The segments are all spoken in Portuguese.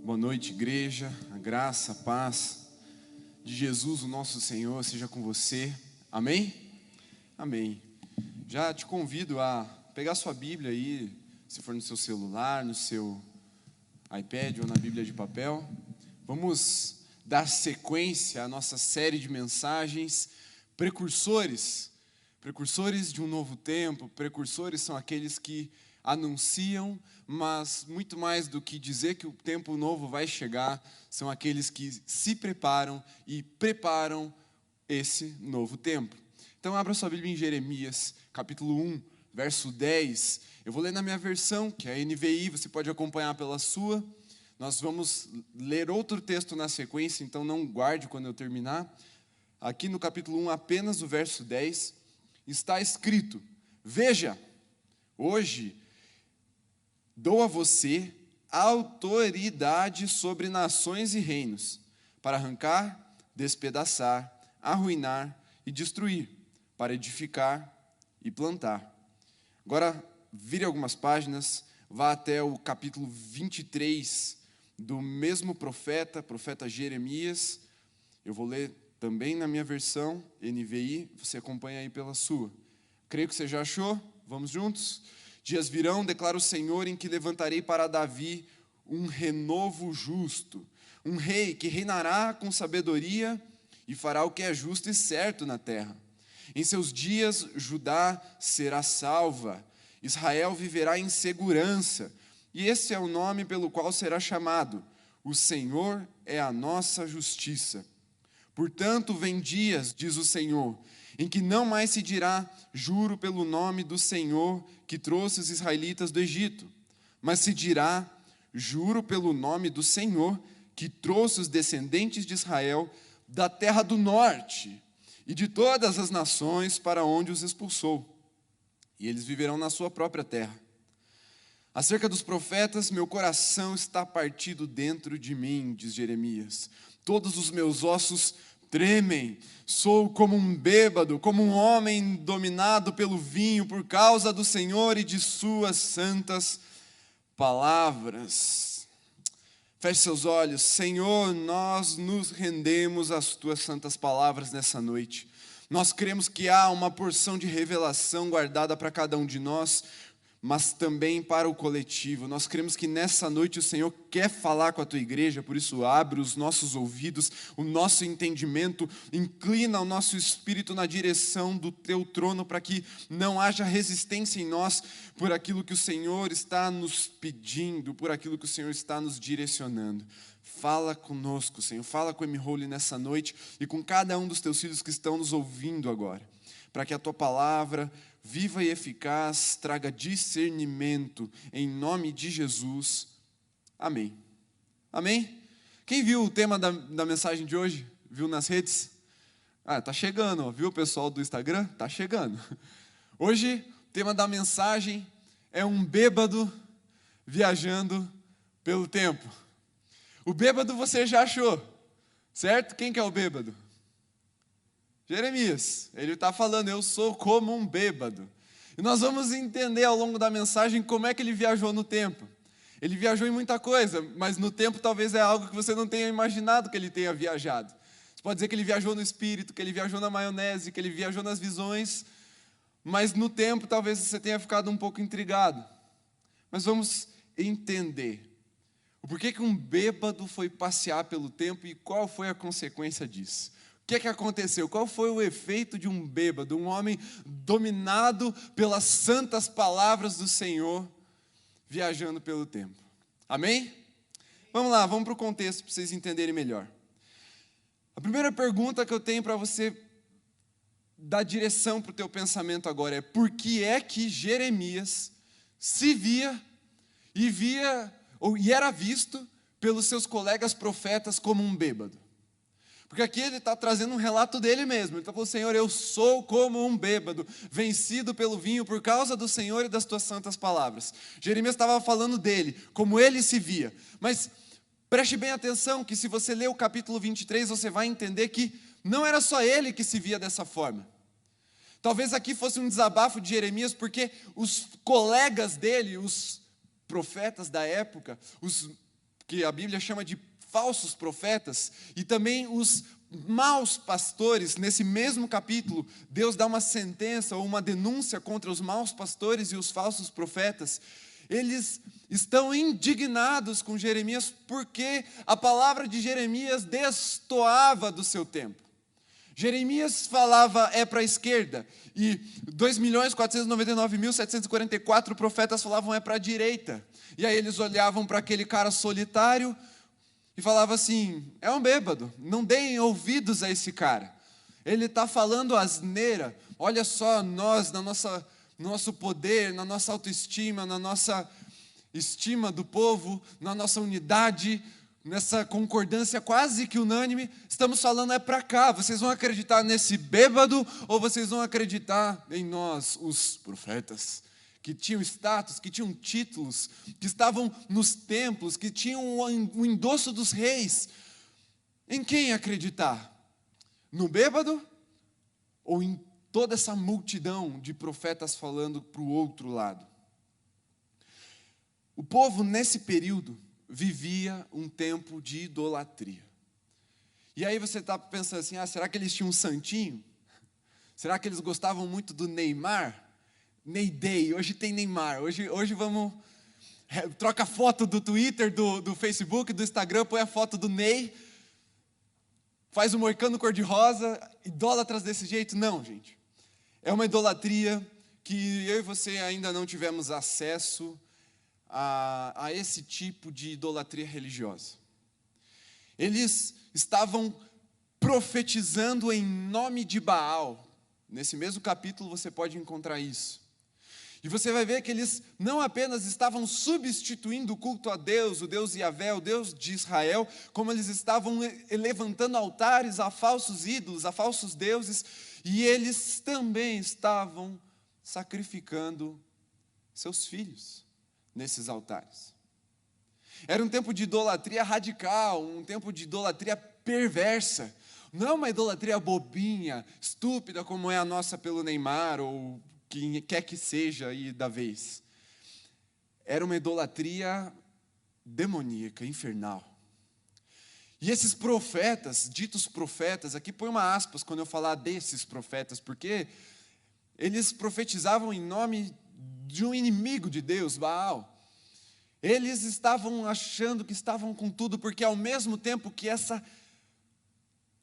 Boa noite, igreja. A graça, a paz de Jesus, o nosso Senhor, seja com você. Amém? Amém. Já te convido a pegar sua Bíblia aí, se for no seu celular, no seu iPad ou na Bíblia de papel. Vamos dar sequência à nossa série de mensagens precursores. Precursores de um novo tempo. Precursores são aqueles que anunciam, mas muito mais do que dizer que o tempo novo vai chegar, são aqueles que se preparam e preparam esse novo tempo. Então abra sua Bíblia em Jeremias, capítulo 1, verso 10. Eu vou ler na minha versão, que é a NVI, você pode acompanhar pela sua. Nós vamos ler outro texto na sequência, então não guarde quando eu terminar. Aqui no capítulo 1, apenas o verso 10, está escrito: Veja, hoje dou a você autoridade sobre nações e reinos, para arrancar, despedaçar, arruinar e destruir, para edificar e plantar. Agora, vire algumas páginas, vá até o capítulo 23 do mesmo profeta Jeremias. Eu vou ler também na minha versão, NVI, você acompanha aí pela sua. Creio que você já achou, vamos juntos? Dias virão, declara o Senhor, em que levantarei para Davi um renovo justo, um rei que reinará com sabedoria e fará o que é justo e certo na terra. Em seus dias, Judá será salva, Israel viverá em segurança, e esse é o nome pelo qual será chamado: o Senhor é a nossa justiça. Portanto, vem dias, diz o Senhor, em que não mais se dirá: juro pelo nome do Senhor que trouxe os israelitas do Egito, mas se dirá: juro pelo nome do Senhor que trouxe os descendentes de Israel da terra do norte e de todas as nações para onde os expulsou, e eles viverão na sua própria terra. Acerca dos profetas, meu coração está partido dentro de mim, diz Jeremias. Todos os meus ossos tremem, sou como um bêbado, como um homem dominado pelo vinho, por causa do Senhor e de suas santas palavras. Feche seus olhos. Senhor, nós nos rendemos às tuas santas palavras nessa noite. Nós cremos que há uma porção de revelação guardada para cada um de nós, mas também para o coletivo. Nós cremos que nessa noite o Senhor quer falar com a tua igreja, por isso abre os nossos ouvidos, o nosso entendimento, inclina o nosso espírito na direção do teu trono, para que não haja resistência em nós por aquilo que o Senhor está nos pedindo, por aquilo que o Senhor está nos direcionando. Fala conosco, Senhor, fala com o M-Holy nessa noite e com cada um dos teus filhos que estão nos ouvindo agora, para que a tua palavra viva e eficaz traga discernimento, em nome de Jesus. Amém. Amém? Quem viu o tema da mensagem de hoje? Viu nas redes? Tá chegando, ó. Viu o pessoal do Instagram? Tá chegando. Hoje, o tema da mensagem é um bêbado viajando pelo tempo. O bêbado você já achou, certo? Quem que é o bêbado? Jeremias, ele está falando: eu sou como um bêbado. E nós vamos entender ao longo da mensagem como é que ele viajou no tempo. Ele viajou em muita coisa, mas no tempo talvez é algo que você não tenha imaginado que ele tenha viajado. Você pode dizer que ele viajou no espírito, que ele viajou na maionese, que ele viajou nas visões, mas no tempo talvez você tenha ficado um pouco intrigado. Mas vamos entender o porquê que um bêbado foi passear pelo tempo e qual foi a consequência disso. O que é que aconteceu? Qual foi o efeito de um bêbado, um homem dominado pelas santas palavras do Senhor, viajando pelo tempo? Amém? Vamos lá, vamos para o contexto para vocês entenderem melhor. A primeira pergunta que eu tenho para você dar direção para o teu pensamento agora é: por que é que Jeremias se via e era visto pelos seus colegas profetas como um bêbado? Porque aqui ele está trazendo um relato dele mesmo. Ele está falando: Senhor, eu sou como um bêbado, vencido pelo vinho por causa do Senhor e das tuas santas palavras. Jeremias estava falando dele, como ele se via. Mas preste bem atenção que se você ler o capítulo 23, você vai entender que não era só ele que se via dessa forma. Talvez aqui fosse um desabafo de Jeremias, porque os colegas dele, os profetas da época, os que a Bíblia chama de falsos profetas, e também os maus pastores. Nesse mesmo capítulo, Deus dá uma sentença ou uma denúncia contra os maus pastores e os falsos profetas. Eles estão indignados com Jeremias porque a palavra de Jeremias destoava do seu tempo. Jeremias falava para a esquerda, e 2.499.744 profetas falavam para a direita. E aí eles olhavam para aquele cara solitário e falavam assim: é um bêbado, não deem ouvidos a esse cara. Ele está falando asneira. Olha só nós, no nosso poder, na nossa autoestima, na nossa estima do povo, na nossa unidade, nessa concordância quase que unânime, estamos falando para cá. Vocês vão acreditar nesse bêbado ou vocês vão acreditar em nós, os profetas, que tinham status, que tinham títulos, que estavam nos templos, que tinham o endosso dos reis? Em quem acreditar? No bêbado ou em toda essa multidão de profetas falando para o outro lado? O povo, nesse período, vivia um tempo de idolatria. E aí você está pensando assim: será que eles tinham um santinho? Será que eles gostavam muito do Neymar? Ney Day, hoje tem Neymar, hoje vamos, troca a foto do Twitter, do Facebook, do Instagram, põe a foto do Ney, faz o moicano cor-de-rosa, idólatras desse jeito. Não, gente, é uma idolatria que eu e você ainda não tivemos acesso a esse tipo de idolatria religiosa. Eles estavam profetizando em nome de Baal. Nesse mesmo capítulo você pode encontrar isso. E você vai ver que eles não apenas estavam substituindo o culto a Deus, o Deus Yahvé, o Deus de Israel, como eles estavam levantando altares a falsos ídolos, a falsos deuses, e eles também estavam sacrificando seus filhos nesses altares. Era um tempo de idolatria radical, um tempo de idolatria perversa. Não uma idolatria bobinha, estúpida, como é a nossa pelo Neymar, ou quem quer que seja aí da vez. Era uma idolatria demoníaca, infernal. E esses profetas, ditos profetas, aqui põe uma aspas quando eu falar desses profetas, porque eles profetizavam em nome de um inimigo de Deus, Baal. Eles estavam achando que estavam com tudo, porque ao mesmo tempo que essa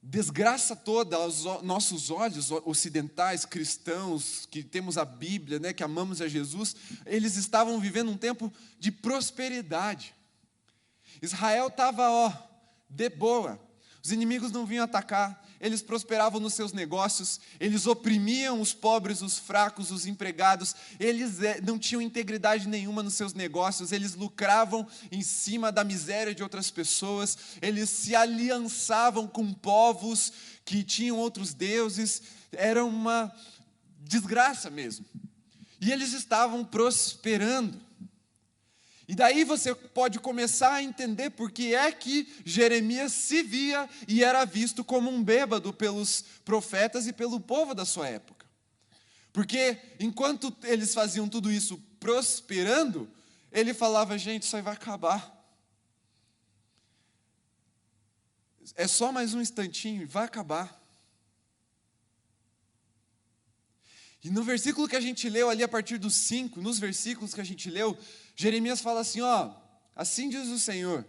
desgraça toda aos nossos olhos ocidentais, cristãos, que temos a Bíblia, né, que amamos a Jesus, eles estavam vivendo um tempo de prosperidade. Israel estava, de boa. Os inimigos não vinham atacar, eles prosperavam nos seus negócios, eles oprimiam os pobres, os fracos, os empregados, eles não tinham integridade nenhuma nos seus negócios, eles lucravam em cima da miséria de outras pessoas, eles se aliançavam com povos que tinham outros deuses, era uma desgraça mesmo. E eles estavam prosperando. E daí você pode começar a entender por que é que Jeremias se via e era visto como um bêbado pelos profetas e pelo povo da sua época. Porque enquanto eles faziam tudo isso prosperando, ele falava: gente, isso aí vai acabar. É só mais um instantinho e vai acabar. E no versículo que a gente leu ali a partir dos 5, nos versículos que a gente leu, Jeremias fala assim: assim diz o Senhor,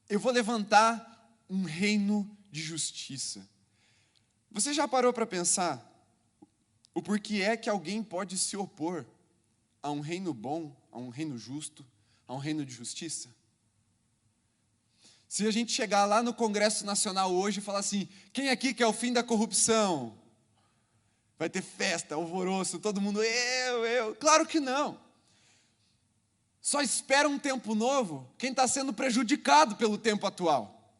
eu vou levantar um reino de justiça. Você já parou para pensar o porquê é que alguém pode se opor a um reino bom, a um reino justo, a um reino de justiça? Se a gente chegar lá no Congresso Nacional hoje e falar assim: quem aqui quer o fim da corrupção? Vai ter festa, alvoroço, todo mundo, eu. Claro que não. Só espera um tempo novo quem está sendo prejudicado pelo tempo atual.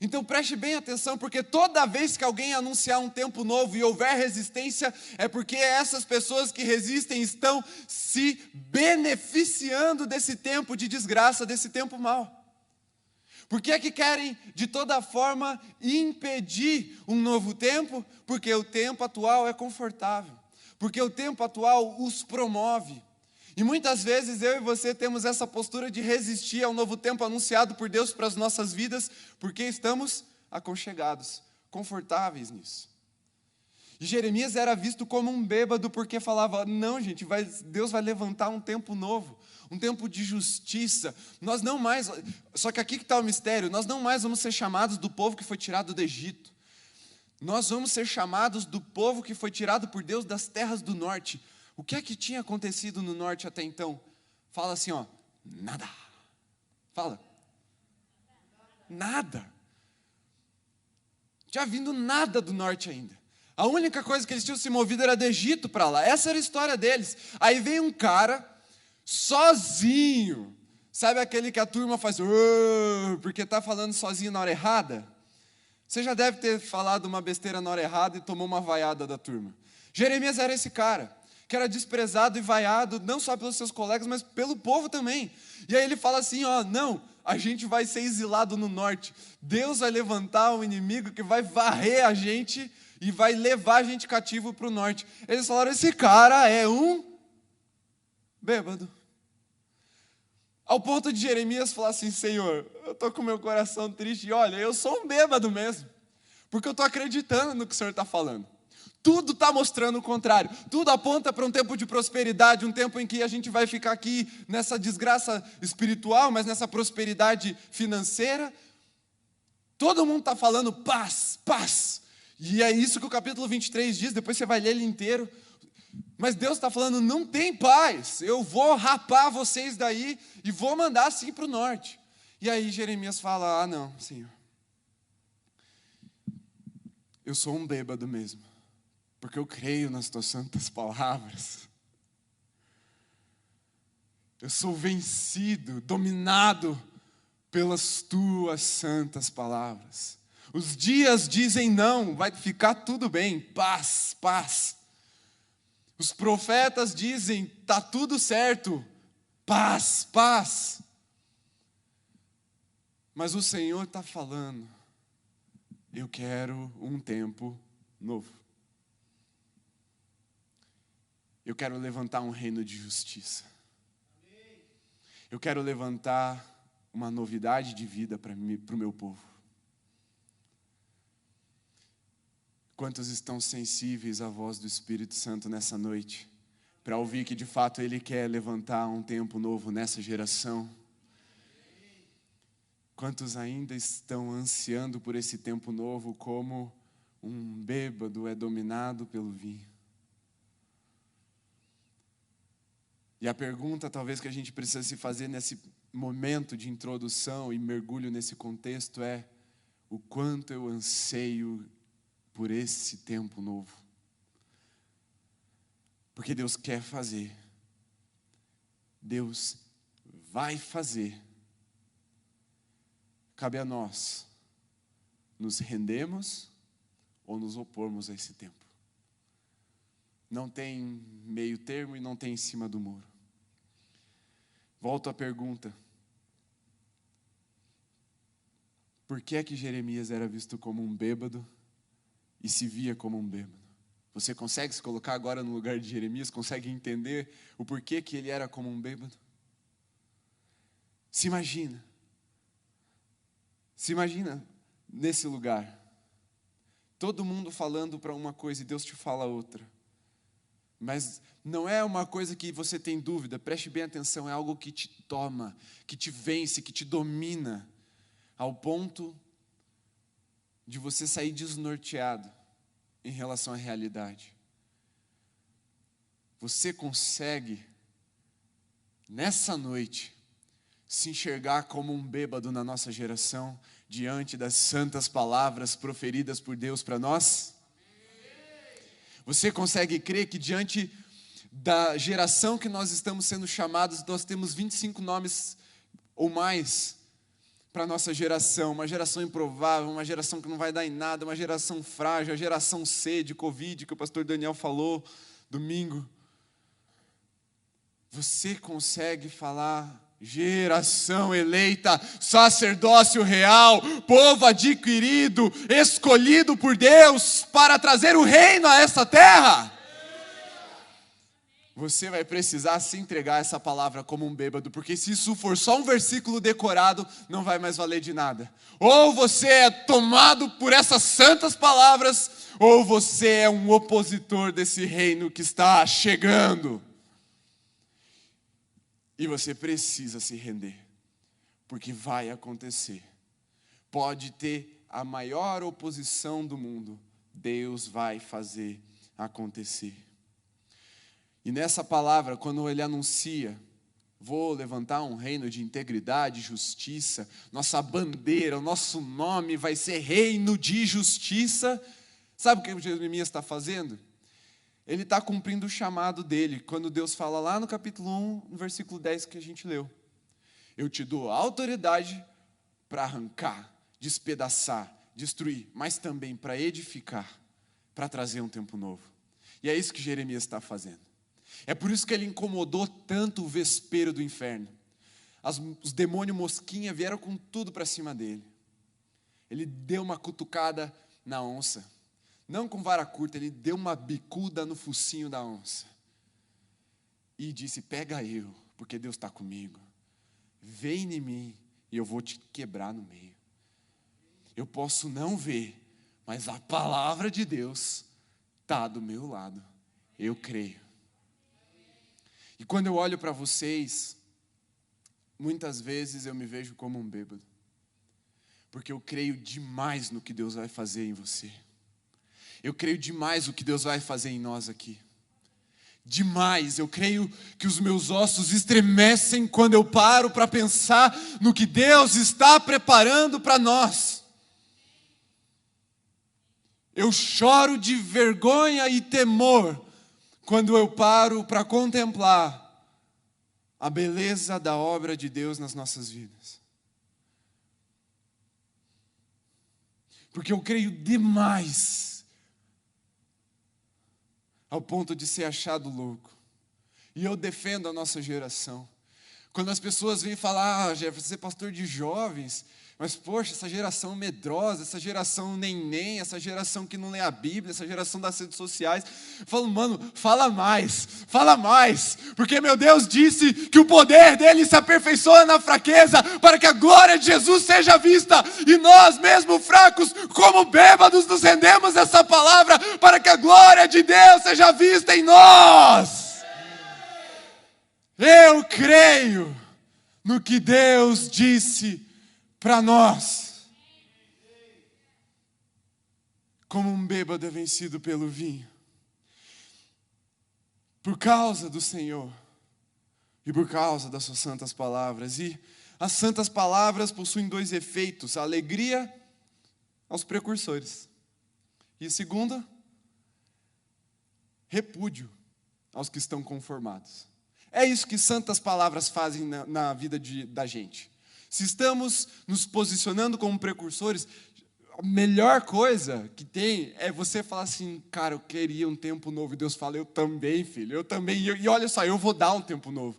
Então preste bem atenção, porque toda vez que alguém anunciar um tempo novo e houver resistência, é porque essas pessoas que resistem estão se beneficiando desse tempo de desgraça, desse tempo mau. Por que é que querem, de toda forma, impedir um novo tempo? Porque o tempo atual é confortável. Porque o tempo atual os promove. E muitas vezes eu e você temos essa postura de resistir ao novo tempo anunciado por Deus para as nossas vidas, porque estamos aconchegados, confortáveis nisso. E Jeremias era visto como um bêbado porque falava, não gente, Deus vai levantar um tempo novo, um tempo de justiça. Nós não mais, só que aqui que está o mistério, nós não mais vamos ser chamados do povo que foi tirado do Egito. Nós vamos ser chamados do povo que foi tirado por Deus das terras do norte. O que é que tinha acontecido no norte até então? Fala assim, ó, nada. Fala. Nada. Tinha vindo nada do norte ainda. A única coisa que eles tinham se movido era do Egito para lá. Essa era a história deles. Aí vem um cara, sozinho. Sabe aquele que a turma faz, porque está falando sozinho na hora errada? Você já deve ter falado uma besteira na hora errada e tomou uma vaiada da turma. Jeremias era esse cara, que era desprezado e vaiado, não só pelos seus colegas, mas pelo povo também. E aí ele fala assim, ó, não, a gente vai ser exilado no norte. Deus vai levantar um inimigo que vai varrer a gente e vai levar a gente cativo para o norte. Eles falaram, esse cara é um bêbado. Ao ponto de Jeremias falar assim, Senhor, eu estou com meu coração triste, e olha, eu sou um bêbado mesmo, porque eu estou acreditando no que o Senhor está falando. Tudo está mostrando o contrário. Tudo aponta para um tempo de prosperidade, um tempo em que a gente vai ficar aqui nessa desgraça espiritual, mas nessa prosperidade financeira. Todo mundo está falando paz, paz. E é isso que o capítulo 23 diz, depois você vai ler ele inteiro. Mas Deus está falando, não tem paz. Eu vou rapar vocês daí e vou mandar assim para o norte. E aí Jeremias fala, não, Senhor. Eu sou um bêbado mesmo. Porque eu creio nas tuas santas palavras. Eu sou vencido, dominado pelas tuas santas palavras. Os dias dizem não, vai ficar tudo bem, paz, paz. Os profetas dizem, está tudo certo, paz, paz. Mas o Senhor está falando, eu quero um tempo novo. Eu quero levantar um reino de justiça. Eu quero levantar uma novidade de vida para o meu povo. Quantos estão sensíveis à voz do Espírito Santo nessa noite? Para ouvir que de fato Ele quer levantar um tempo novo nessa geração? Quantos ainda estão ansiando por esse tempo novo como um bêbado é dominado pelo vinho? E a pergunta talvez que a gente precisa se fazer nesse momento de introdução e mergulho nesse contexto é: o quanto eu anseio por esse tempo novo? Porque Deus quer fazer. Deus vai fazer. Cabe a nós nos rendermos ou nos opormos a esse tempo. Não tem meio termo e não tem em cima do muro. Volto à pergunta. Por que é que Jeremias era visto como um bêbado e se via como um bêbado? Você consegue se colocar agora no lugar de Jeremias? Consegue entender o porquê que ele era como um bêbado? Se imagina nesse lugar. Todo mundo falando para uma coisa e Deus te fala outra. Mas não é uma coisa que você tem dúvida, preste bem atenção, é algo que te toma, que te vence, que te domina, ao ponto de você sair desnorteado em relação à realidade. Você consegue, nessa noite, se enxergar como um bêbado na nossa geração, diante das santas palavras proferidas por Deus para nós? Você consegue crer que diante da geração que nós estamos sendo chamados, nós temos 25 nomes ou mais para a nossa geração, uma geração improvável, uma geração que não vai dar em nada, uma geração frágil, a geração C de Covid, que o pastor Daniel falou domingo. Você consegue falar, geração eleita, sacerdócio real, povo adquirido, escolhido por Deus para trazer o reino a essa terra? Você vai precisar se entregar a essa palavra como um bêbado, porque se isso for só um versículo decorado, não vai mais valer de nada. Ou você é tomado por essas santas palavras, ou você é um opositor desse reino que está chegando. E você precisa se render, porque vai acontecer. Pode ter a maior oposição do mundo, Deus vai fazer acontecer. E nessa palavra, quando ele anuncia, vou levantar um reino de integridade e justiça, nossa bandeira, o nosso nome vai ser reino de justiça. Sabe o que Jeremias está fazendo? Ele está cumprindo o chamado dele, quando Deus fala lá no capítulo 1, no versículo 10 que a gente leu. Eu te dou autoridade para arrancar, despedaçar, destruir, mas também para edificar, para trazer um tempo novo. E é isso que Jeremias está fazendo. É por isso que ele incomodou tanto o vespeiro do inferno. Os demônios mosquinha vieram com tudo para cima dele. Ele deu uma cutucada na onça. Não com vara curta, ele deu uma bicuda no focinho da onça. E disse, pega eu, porque Deus está comigo. Vem em mim e eu vou te quebrar no meio. Eu posso não ver, mas a palavra de Deus está do meu lado. Eu creio. E quando eu olho para vocês, muitas vezes eu me vejo como um bêbado. Porque eu creio demais no que Deus vai fazer em você. Eu creio demais no que Deus vai fazer em nós aqui. Demais, eu creio que os meus ossos estremecem quando eu paro para pensar no que Deus está preparando para nós. Eu choro de vergonha e temor quando eu paro para contemplar a beleza da obra de Deus nas nossas vidas. Porque eu creio demais ao ponto de ser achado louco. E eu defendo a nossa geração. Quando as pessoas vêm falar, você é pastor de jovens, mas poxa, essa geração medrosa, essa geração neném, essa geração que não lê a Bíblia, essa geração das redes sociais, eu falo, mano, fala mais, porque meu Deus disse que o poder dele se aperfeiçoa na fraqueza, para que a glória de Jesus seja vista, e nós mesmo fracos, como bêbados, nos rendemos a essa palavra, para que a glória de Deus seja vista em nós. Eu creio no que Deus disse para nós. Como um bêbado é vencido pelo vinho. Por causa do Senhor. E por causa das suas santas palavras. E as santas palavras possuem dois efeitos. A alegria aos precursores. E segundo, repúdio aos que estão conformados. É isso que santas palavras fazem na vida da gente. Se estamos nos posicionando como precursores, a melhor coisa que tem é você falar assim, cara, eu queria um tempo novo. E Deus fala, eu também, filho, eu também. E olha só, eu vou dar um tempo novo.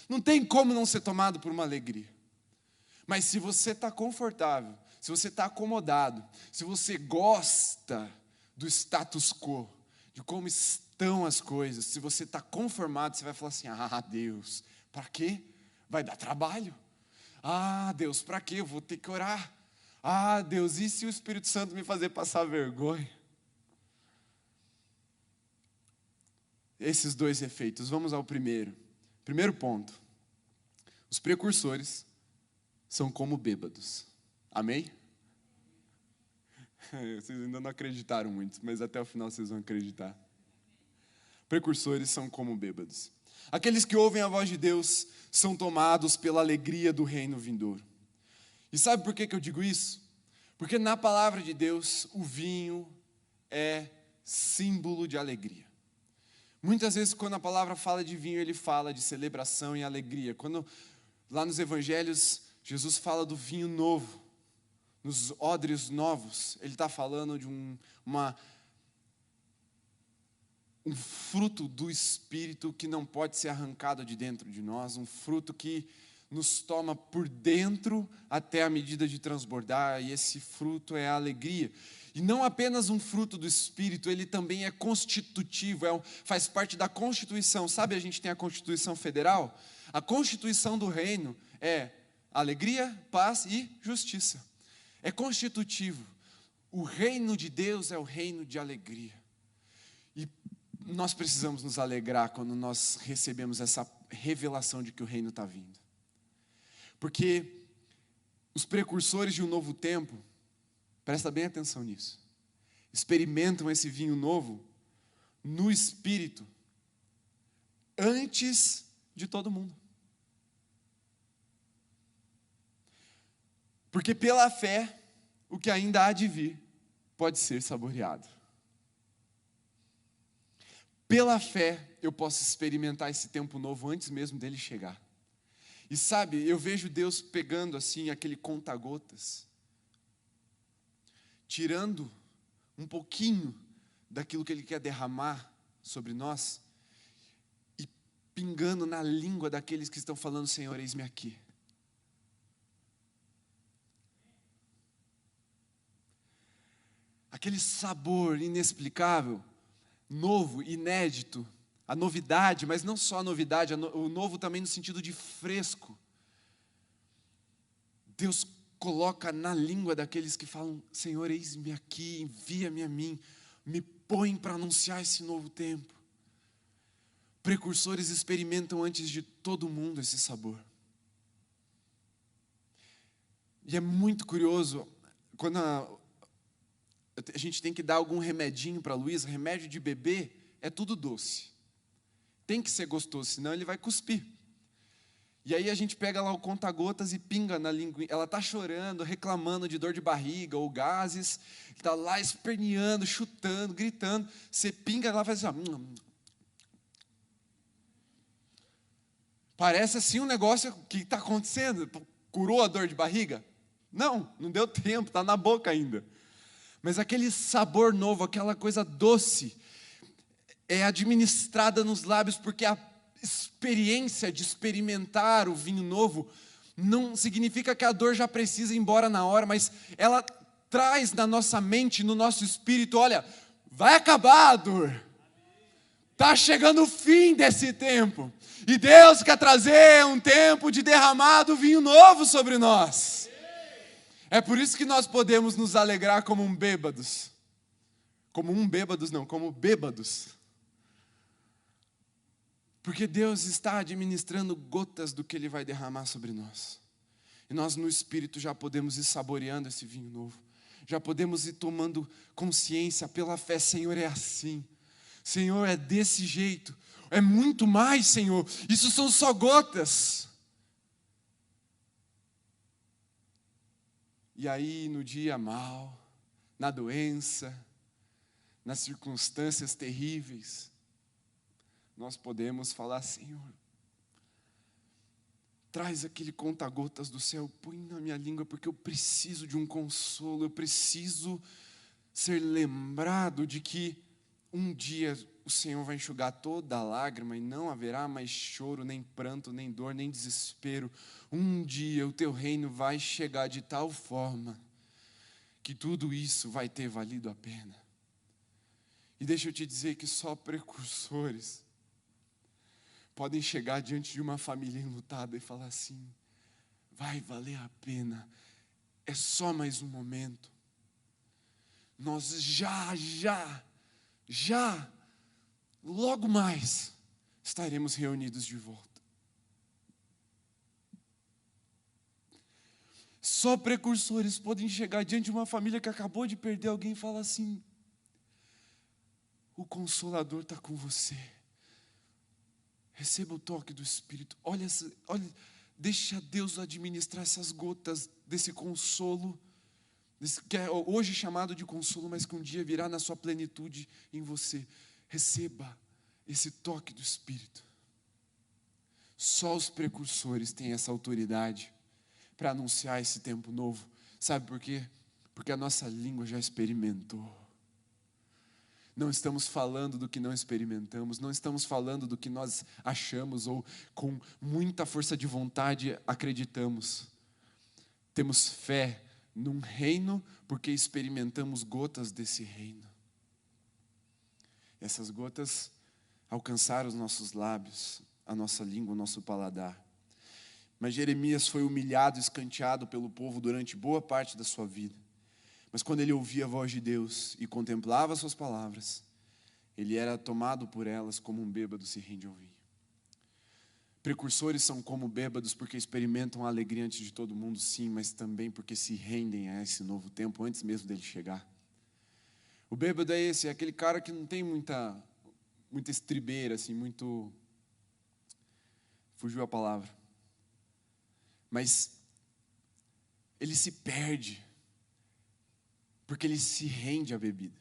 Não tem como não ser tomado por uma alegria. Mas se você está confortável, se você está acomodado, se você gosta do status quo, de como estão as coisas, se você está conformado, você vai falar assim, Deus, para quê? Vai dar trabalho. Deus, para quê? Eu vou ter que orar. Deus, e se o Espírito Santo me fazer passar vergonha? Esses dois efeitos. Vamos ao primeiro. Primeiro ponto. Os precursores são como bêbados. Amém? Vocês ainda não acreditaram muito, mas até o final vocês vão acreditar. Precursores são como bêbados. Aqueles que ouvem a voz de Deus são tomados pela alegria do reino vindouro. E sabe por que eu digo isso? Porque na palavra de Deus, o vinho é símbolo de alegria. Muitas vezes, quando a palavra fala de vinho, ele fala de celebração e alegria. Quando lá nos evangelhos, Jesus fala do vinho novo, nos odres novos, ele está falando de um fruto do Espírito que não pode ser arrancado de dentro de nós, um fruto que nos toma por dentro até a medida de transbordar, e esse fruto é a alegria. E não apenas um fruto do Espírito, ele também é constitutivo, faz parte da Constituição. Sabe, a gente tem a Constituição Federal? A Constituição do reino é alegria, paz e justiça. É constitutivo. O reino de Deus é o reino de alegria. E nós precisamos nos alegrar quando nós recebemos essa revelação de que o reino está vindo. Porque os precursores de um novo tempo, presta bem atenção nisso, experimentam esse vinho novo no Espírito antes de todo mundo. Porque pela fé, o que ainda há de vir pode ser saboreado. Pela fé, eu posso experimentar esse tempo novo antes mesmo dele chegar. E sabe, eu vejo Deus pegando assim aquele conta-gotas, tirando um pouquinho daquilo que Ele quer derramar sobre nós e pingando na língua daqueles que estão falando, Senhor, eis-me aqui. Aquele sabor inexplicável, novo, inédito, a novidade, mas não só a novidade, o novo também no sentido de fresco. Deus coloca na língua daqueles que falam, Senhor, eis-me aqui, envia-me a mim, me põe para anunciar esse novo tempo. Precursores experimentam antes de todo mundo esse sabor. E é muito curioso, quando a gente tem que dar algum remedinho para a Luísa, remédio de bebê é tudo doce. Tem que ser gostoso, senão ele vai cuspir. E aí a gente pega lá o conta-gotas e pinga na língua. Ela está chorando, reclamando de dor de barriga ou gases, está lá esperneando, chutando, gritando. Você pinga, ela faz assim, ó. Parece assim um negócio que está acontecendo. Curou a dor de barriga? Não deu tempo, está na boca ainda. Mas aquele sabor novo, aquela coisa doce, é administrada nos lábios, porque a experiência de experimentar o vinho novo não significa que a dor já precisa ir embora na hora, mas ela traz na nossa mente, no nosso espírito, olha, vai acabar a dor. Está chegando o fim desse tempo. E Deus quer trazer um tempo de derramado vinho novo sobre nós. É por isso que nós podemos nos alegrar como bêbados. Como bêbados. Porque Deus está administrando gotas do que Ele vai derramar sobre nós. E nós no Espírito já podemos ir saboreando esse vinho novo. Já podemos ir tomando consciência pela fé, Senhor, é assim. Senhor, é desse jeito. É muito mais, Senhor. Isso são só gotas. E aí, no dia mau, na doença, nas circunstâncias terríveis, nós podemos falar, Senhor, traz aquele conta-gotas do céu, põe na minha língua, porque eu preciso de um consolo, eu preciso ser lembrado de que um dia o Senhor vai enxugar toda a lágrima e não haverá mais choro, nem pranto, nem dor, nem desespero. Um dia o teu reino vai chegar de tal forma que tudo isso vai ter valido a pena. E deixa eu te dizer que só precursores podem chegar diante de uma família enlutada e falar assim, vai valer a pena, é só mais um momento. Nós já, logo mais, estaremos reunidos de volta. Só precursores podem chegar diante de uma família que acabou de perder alguém e falar assim, o Consolador está com você. Receba o toque do Espírito. Olha, deixa Deus administrar essas gotas desse consolo, que é hoje chamado de consolo, mas que um dia virá na sua plenitude em você. Receba esse toque do Espírito. Só os precursores têm essa autoridade para anunciar esse tempo novo. Sabe por quê? Porque a nossa língua já experimentou. Não estamos falando do que não experimentamos, não estamos falando do que nós achamos ou com muita força de vontade acreditamos. Temos fé num reino porque experimentamos gotas desse reino. Essas gotas alcançaram os nossos lábios, a nossa língua, o nosso paladar. Mas Jeremias foi humilhado, escanteado pelo povo durante boa parte da sua vida. Mas quando ele ouvia a voz de Deus e contemplava suas palavras, ele era tomado por elas como um bêbado se rende ao vinho. Precursores são como bêbados porque experimentam a alegria antes de todo mundo, sim, mas também porque se rendem a esse novo tempo antes mesmo dele chegar. O bêbado é esse, é aquele cara que não tem muita estribeira, assim, muito... Fugiu a palavra. Mas ele se perde porque ele se rende à bebida.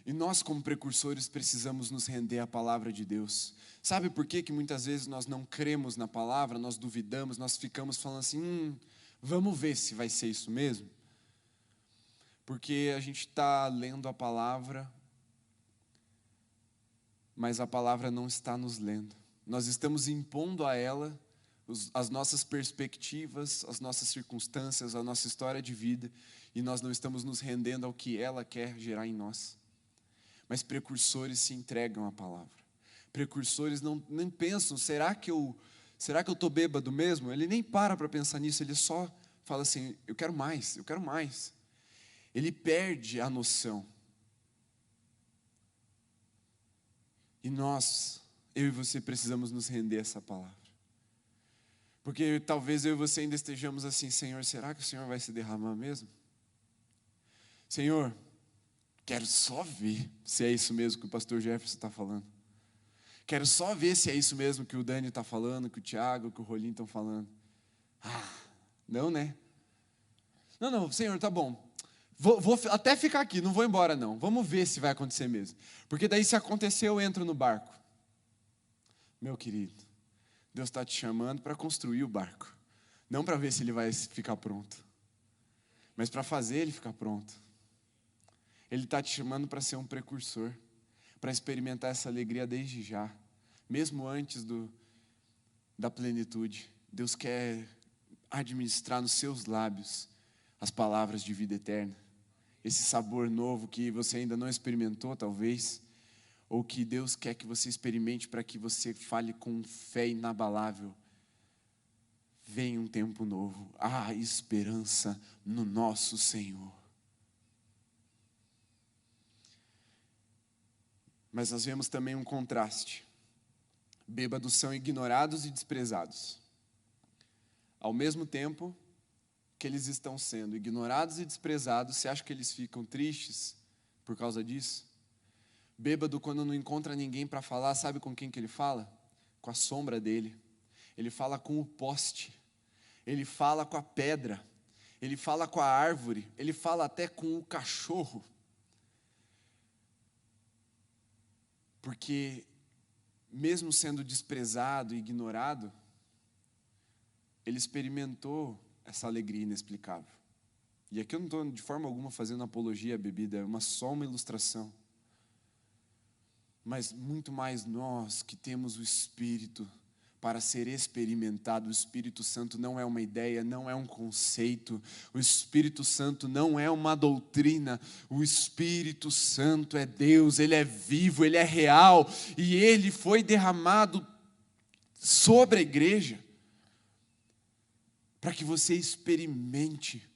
E nós, como precursores, precisamos nos render à palavra de Deus. Sabe por que muitas vezes nós não cremos na palavra, nós duvidamos, nós ficamos falando assim, vamos ver se vai ser isso mesmo? Porque a gente está lendo a palavra, mas a palavra não está nos lendo. Nós estamos impondo a ela as nossas perspectivas, as nossas circunstâncias, a nossa história de vida, e nós não estamos nos rendendo ao que ela quer gerar em nós. Mas precursores se entregam à palavra. Precursores nem pensam, será que eu estou bêbado mesmo? Ele nem para pensar nisso, ele só fala assim, eu quero mais, eu quero mais. Ele perde a noção. E nós, eu e você, precisamos nos render a essa palavra. Porque talvez eu e você ainda estejamos assim, Senhor, será que o Senhor vai se derramar mesmo? Senhor, quero só ver se é isso mesmo que o pastor Jefferson está falando. Quero só ver se é isso mesmo que o Dani está falando, que o Tiago, que o Rolim estão falando. Não, né? Não, Senhor, tá bom. Vou até ficar aqui, não vou embora não. Vamos ver se vai acontecer mesmo. Porque daí se acontecer eu entro no barco. Meu querido, Deus está te chamando para construir o barco. Não para ver se ele vai ficar pronto. Mas para fazer ele ficar pronto. Ele está te chamando para ser um precursor. Para experimentar essa alegria desde já. Mesmo antes da plenitude. Deus quer administrar nos seus lábios as palavras de vida eterna. Esse sabor novo que você ainda não experimentou, talvez. Ou que Deus quer que você experimente para que você fale com fé inabalável. Vem um tempo novo. Há esperança no nosso Senhor. Mas nós vemos também um contraste. Bêbados são ignorados e desprezados. Ao mesmo tempo que eles estão sendo ignorados e desprezados, você acha que eles ficam tristes por causa disso? Bêbado, quando não encontra ninguém para falar, sabe com quem que ele fala? Com a sombra dele. Ele fala com o poste. Ele fala com a pedra. Ele fala com a árvore. Ele fala até com o cachorro. Porque, mesmo sendo desprezado e ignorado, ele experimentou essa alegria inexplicável. E aqui eu não estou de forma alguma fazendo apologia à bebida, é só uma ilustração. Mas muito mais nós que temos o Espírito para ser experimentado. O Espírito Santo não é uma ideia, não é um conceito. O Espírito Santo não é uma doutrina. O Espírito Santo é Deus, Ele é vivo, Ele é real. E Ele foi derramado sobre a igreja para que você experimente.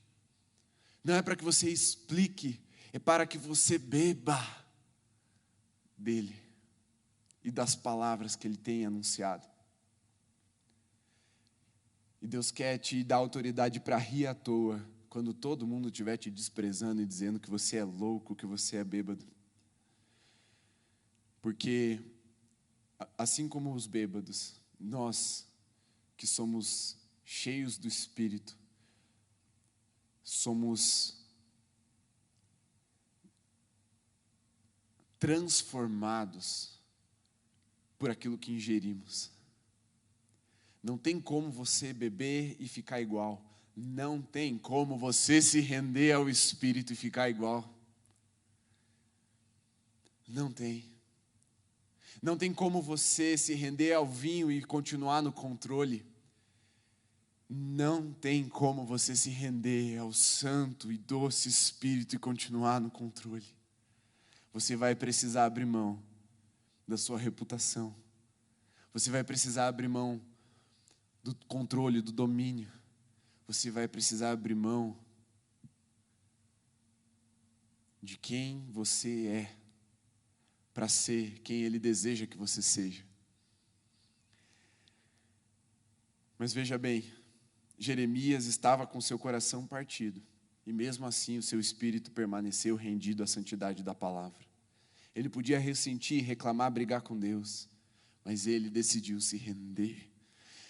Não é para que você explique, é para que você beba dele e das palavras que ele tem anunciado. E Deus quer te dar autoridade para rir à toa, quando todo mundo estiver te desprezando e dizendo que você é louco, que você é bêbado. Porque, assim como os bêbados, nós que somos cheios do Espírito, somos transformados por aquilo que ingerimos. Não tem como você beber e ficar igual. Não tem como você se render ao Espírito e ficar igual. Não tem. Não tem como você se render ao vinho e continuar no controle. Não tem como você se render ao Santo e Doce Espírito e continuar no controle. Você vai precisar abrir mão da sua reputação. Você vai precisar abrir mão do controle, do domínio. Você vai precisar abrir mão de quem você é para ser quem Ele deseja que você seja. Mas veja bem, Jeremias estava com seu coração partido, e mesmo assim o seu espírito permaneceu rendido à santidade da palavra. Ele podia ressentir, reclamar, brigar com Deus, mas ele decidiu se render.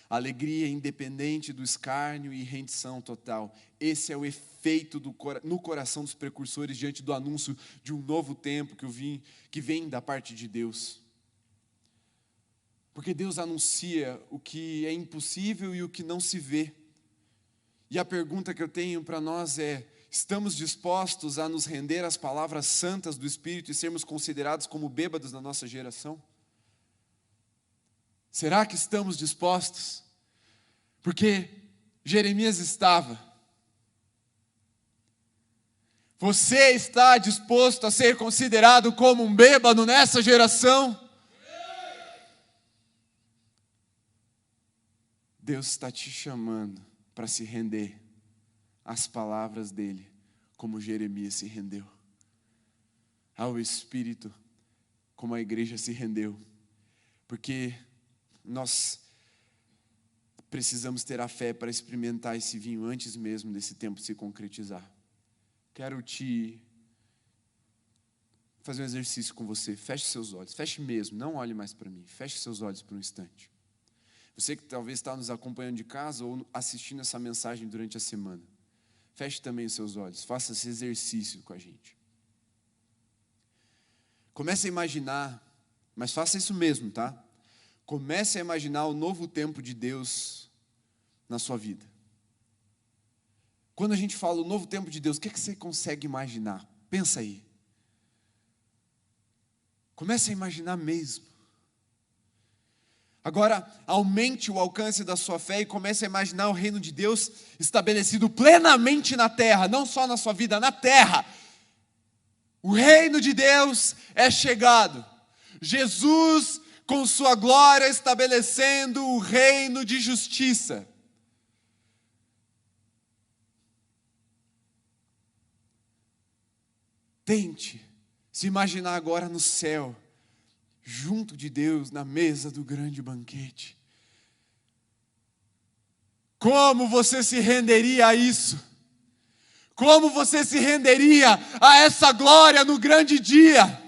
Alegria independente do escárnio e rendição total. Esse é o efeito no coração dos precursores diante do anúncio de um novo tempo que vem da parte de Deus. Porque Deus anuncia o que é impossível e o que não se vê. E a pergunta que eu tenho para nós é: estamos dispostos a nos render às palavras santas do Espírito e sermos considerados como bêbados na nossa geração? Será que estamos dispostos? Porque Jeremias estava. Você está disposto a ser considerado como um bêbado nessa geração? Deus está te chamando para se render às palavras dele, como Jeremias se rendeu, ao Espírito, como a igreja se rendeu, porque nós precisamos ter a fé para experimentar esse vinho antes mesmo desse tempo se concretizar. Quero te fazer um exercício com você. Feche seus olhos, feche mesmo, não olhe mais para mim, feche seus olhos por um instante. Você que talvez está nos acompanhando de casa ou assistindo essa mensagem durante a semana, feche também os seus olhos, faça esse exercício com a gente. Comece a imaginar, mas faça isso mesmo, tá? Comece a imaginar o novo tempo de Deus na sua vida. Quando a gente fala o novo tempo de Deus, o que você consegue imaginar? Pensa aí. Comece a imaginar mesmo. Agora, aumente o alcance da sua fé e comece a imaginar o reino de Deus estabelecido plenamente na terra, não só na sua vida, na terra. O reino de Deus é chegado. Jesus, com sua glória, estabelecendo o reino de justiça. Tente se imaginar agora no céu, junto de Deus, na mesa do grande banquete. Como você se renderia a isso? Como você se renderia a essa glória no grande dia?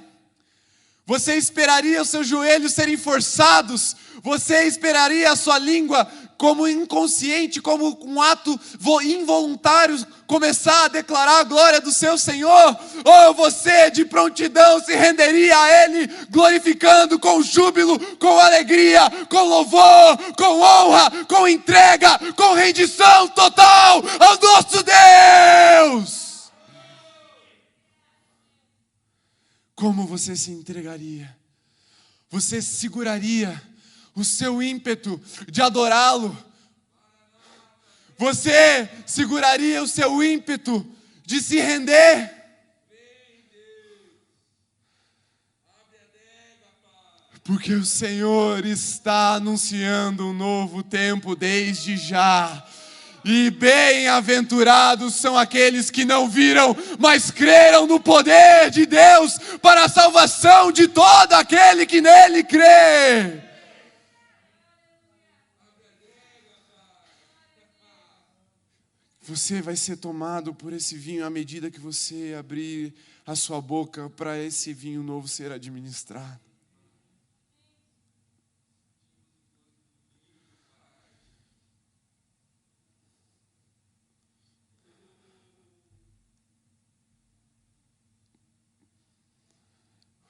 Você esperaria os seus joelhos serem forçados? Você esperaria a sua língua, como inconsciente, como um ato involuntário, começar a declarar a glória do seu Senhor? Ou você de prontidão se renderia a Ele, glorificando com júbilo, com alegria, com louvor, com honra, com entrega, com rendição total ao nosso Deus? Como você se entregaria? Você seguraria o seu ímpeto de adorá-lo? Você seguraria o seu ímpeto de se render? Porque o Senhor está anunciando um novo tempo desde já. E bem-aventurados são aqueles que não viram, mas creram no poder de Deus para a salvação de todo aquele que nele crê. Você vai ser tomado por esse vinho à medida que você abrir a sua boca para esse vinho novo ser administrado.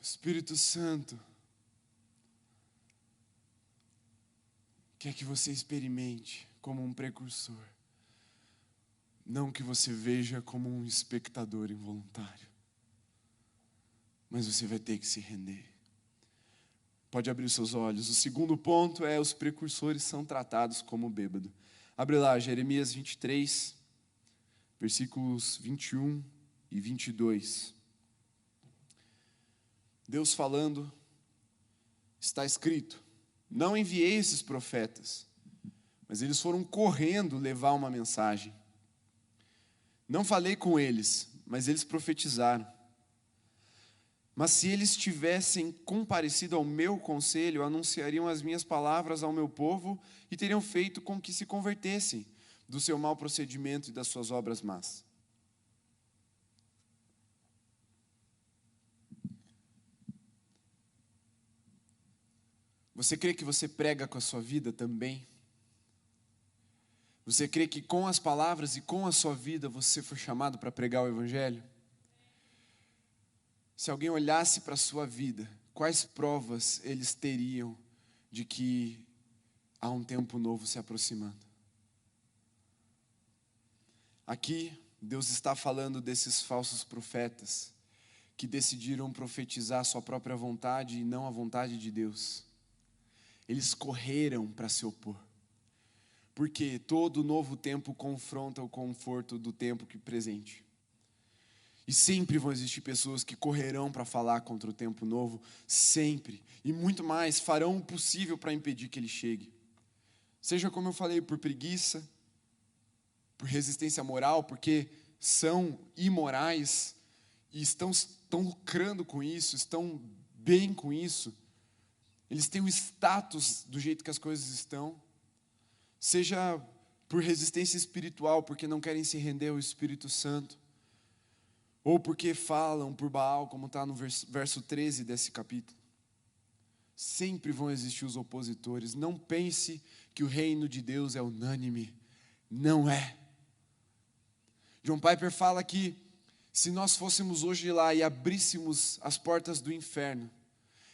O Espírito Santo quer que você experimente como um precursor, não que você veja como um espectador involuntário, mas você vai ter que se render. Pode abrir os seus olhos. O segundo ponto é: os precursores são tratados como bêbado. Abre lá, Jeremias 23, versículos 21 e 22. Deus falando, está escrito: não enviei esses profetas, mas eles foram correndo levar uma mensagem. Não falei com eles, mas eles profetizaram. Mas se eles tivessem comparecido ao meu conselho, anunciariam as minhas palavras ao meu povo e teriam feito com que se convertessem do seu mau procedimento e das suas obras más. Você crê que você prega com a sua vida também? Você crê que com as palavras e com a sua vida você foi chamado para pregar o Evangelho? Se alguém olhasse para a sua vida, quais provas eles teriam de que há um tempo novo se aproximando? Aqui, Deus está falando desses falsos profetas que decidiram profetizar a sua própria vontade e não a vontade de Deus. Eles correram para se opor, porque todo novo tempo confronta o conforto do tempo presente. E sempre vão existir pessoas que correrão para falar contra o tempo novo, sempre. E muito mais, farão o possível para impedir que ele chegue. Seja como eu falei, por preguiça, por resistência moral, porque são imorais e estão lucrando com isso, estão bem com isso. Eles têm o status do jeito que as coisas estão. Seja por resistência espiritual, porque não querem se render ao Espírito Santo. Ou porque falam por Baal, como está no verso 13 desse capítulo. Sempre vão existir os opositores. Não pense que o reino de Deus é unânime. Não é. John Piper fala que se nós fôssemos hoje lá e abríssemos as portas do inferno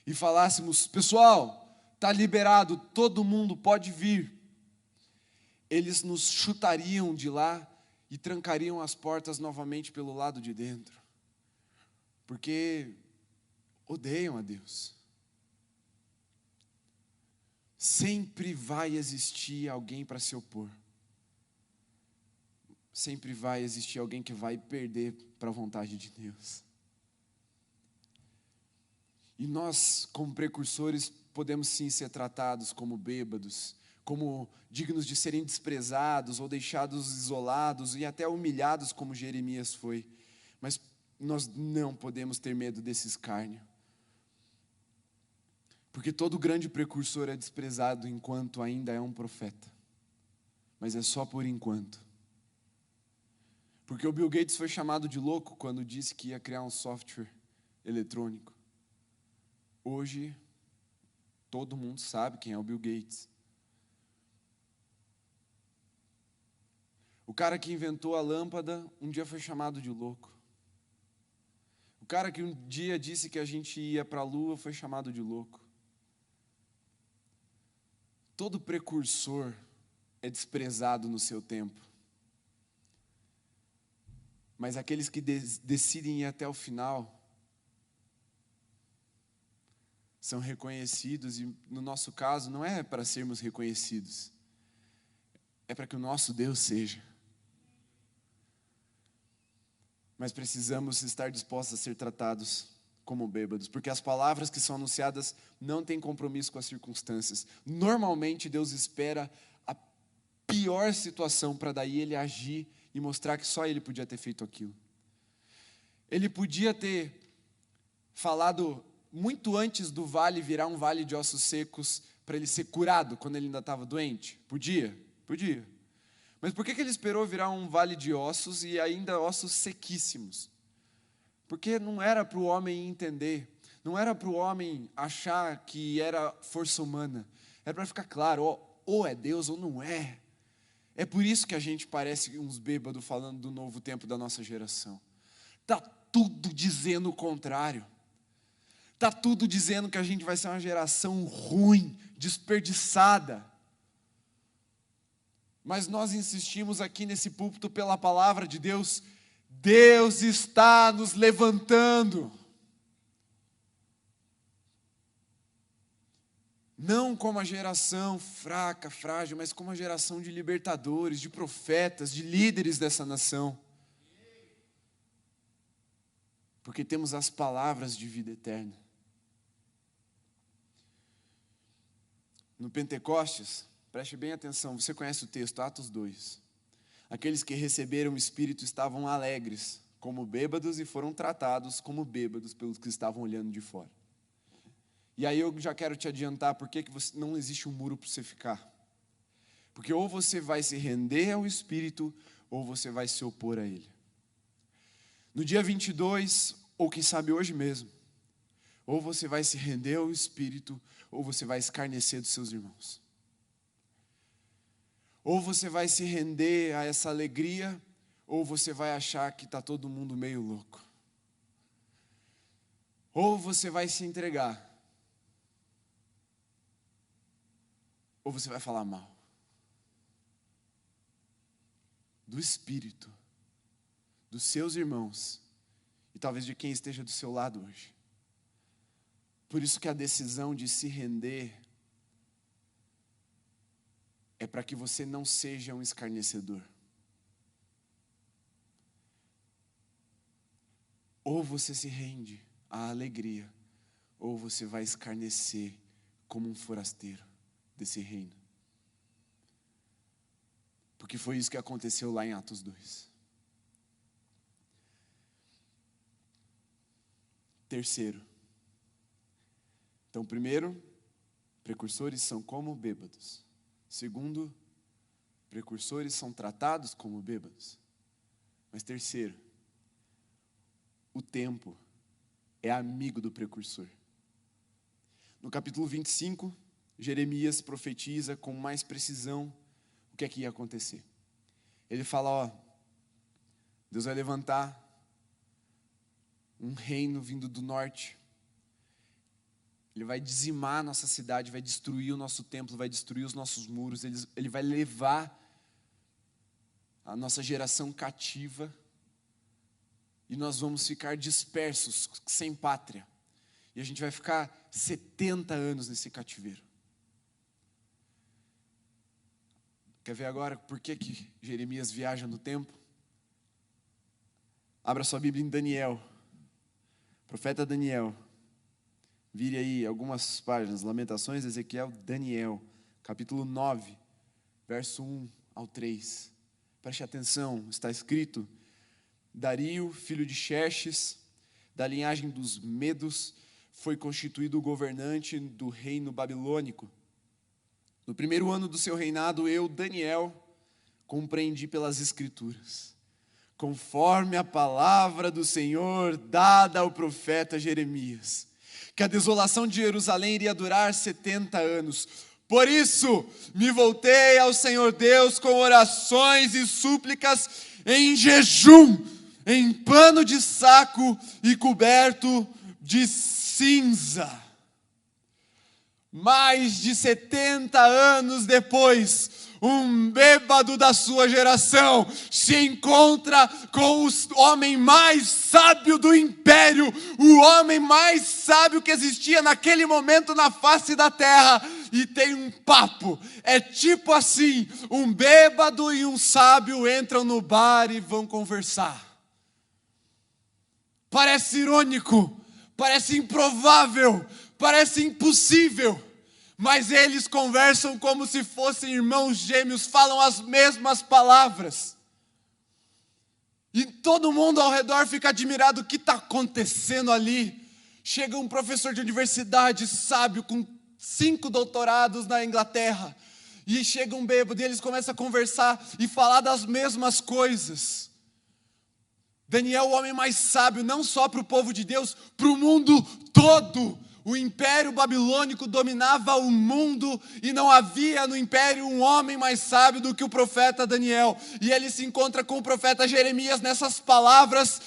e falássemos: pessoal, está liberado, todo mundo pode vir, eles nos chutariam de lá e trancariam as portas novamente pelo lado de dentro, porque odeiam a Deus. Sempre vai existir alguém para se opor. Sempre vai existir alguém que vai perder para a vontade de Deus. E nós, como precursores, podemos sim ser tratados como bêbados, como dignos de serem desprezados ou deixados isolados e até humilhados, como Jeremias foi. Mas nós não podemos ter medo desse escárnio. Porque todo grande precursor é desprezado enquanto ainda é um profeta. Mas é só por enquanto. Porque o Bill Gates foi chamado de louco quando disse que ia criar um software eletrônico. Hoje, todo mundo sabe quem é o Bill Gates. O cara que inventou a lâmpada, um dia foi chamado de louco. O cara que um dia disse que a gente ia para a lua, foi chamado de louco. Todo precursor é desprezado no seu tempo. Mas aqueles que decidem ir até o final são reconhecidos, e no nosso caso não é para sermos reconhecidos, é para que o nosso Deus seja. Mas precisamos estar dispostos a ser tratados como bêbados, porque as palavras que são anunciadas não têm compromisso com as circunstâncias. Normalmente Deus espera a pior situação para daí Ele agir e mostrar que só Ele podia ter feito aquilo. Ele podia ter falado muito antes do vale virar um vale de ossos secos para ele ser curado quando ele ainda estava doente. Podia. Mas por que ele esperou virar um vale de ossos e ainda ossos sequíssimos? Porque não era para o homem entender, não era para o homem achar que era força humana, era para ficar claro, ou é Deus ou não é. É por isso que a gente parece uns bêbados falando do novo tempo da nossa geração. Está tudo dizendo o contrário. Está tudo dizendo que a gente vai ser uma geração ruim, desperdiçada. Mas nós insistimos aqui nesse púlpito pela palavra de Deus. Deus está nos levantando. Não como a geração fraca, frágil, mas como a geração de libertadores, de profetas, de líderes dessa nação. Porque temos as palavras de vida eterna. No Pentecostes, preste bem atenção, você conhece o texto, Atos 2. Aqueles que receberam o Espírito estavam alegres, como bêbados, e foram tratados como bêbados pelos que estavam olhando de fora. E aí eu já quero te adiantar por que não existe um muro para você ficar. Porque ou você vai se render ao Espírito, ou você vai se opor a Ele. No dia 22, ou quem sabe hoje mesmo, ou você vai se render ao Espírito, ou você vai escarnecer dos seus irmãos. Ou você vai se render a essa alegria, ou você vai achar que está todo mundo meio louco. Ou você vai se entregar, ou você vai falar mal do Espírito, dos seus irmãos, e talvez de quem esteja do seu lado hoje. Por isso que a decisão de se render é para que você não seja um escarnecedor. Ou você se rende à alegria, ou você vai escarnecer como um forasteiro desse reino. Porque foi isso que aconteceu lá em Atos 2. Terceiro. Então, primeiro, precursores são como bêbados. Segundo, precursores são tratados como bêbados. Mas terceiro, o tempo é amigo do precursor. No capítulo 25, Jeremias profetiza com mais precisão o que é que ia acontecer. Ele fala, Deus vai levantar um reino vindo do norte. Ele vai dizimar a nossa cidade, vai destruir o nosso templo, vai destruir os nossos muros. Ele vai levar a nossa geração cativa. E nós vamos ficar dispersos, sem pátria. E a gente vai ficar 70 anos nesse cativeiro. Quer ver agora por que Jeremias viaja no tempo? Abra sua Bíblia em Daniel. Profeta Daniel. Vire aí algumas páginas. Lamentações, Ezequiel, Daniel. Capítulo 9, verso 1 ao 3. Preste atenção, está escrito: Dario, filho de Xerxes, da linhagem dos Medos, foi constituído governante do reino babilônico. No primeiro ano do seu reinado, eu, Daniel, compreendi pelas Escrituras, conforme a palavra do Senhor dada ao profeta Jeremias, que a desolação de Jerusalém iria durar 70 anos. Por isso, me voltei ao Senhor Deus com orações e súplicas em jejum, em pano de saco e coberto de cinza. Mais de 70 anos depois, um bêbado da sua geração se encontra com o homem mais sábio do império, o homem mais sábio que existia naquele momento na face da terra, e tem um papo. É tipo assim, um bêbado e um sábio entram no bar e vão conversar. Parece irônico, parece improvável, parece impossível, mas eles conversam como se fossem irmãos gêmeos, falam as mesmas palavras. E todo mundo ao redor fica admirado, o que está acontecendo ali? Chega um professor de universidade sábio, com 5 doutorados na Inglaterra, e chega um bêbado e eles começam a conversar e falar das mesmas coisas. Daniel, o homem mais sábio, não só para o povo de Deus, para o mundo todo. O império babilônico dominava o mundo e não havia no império um homem mais sábio do que o profeta Daniel. E ele se encontra com o profeta Jeremias nessas palavras.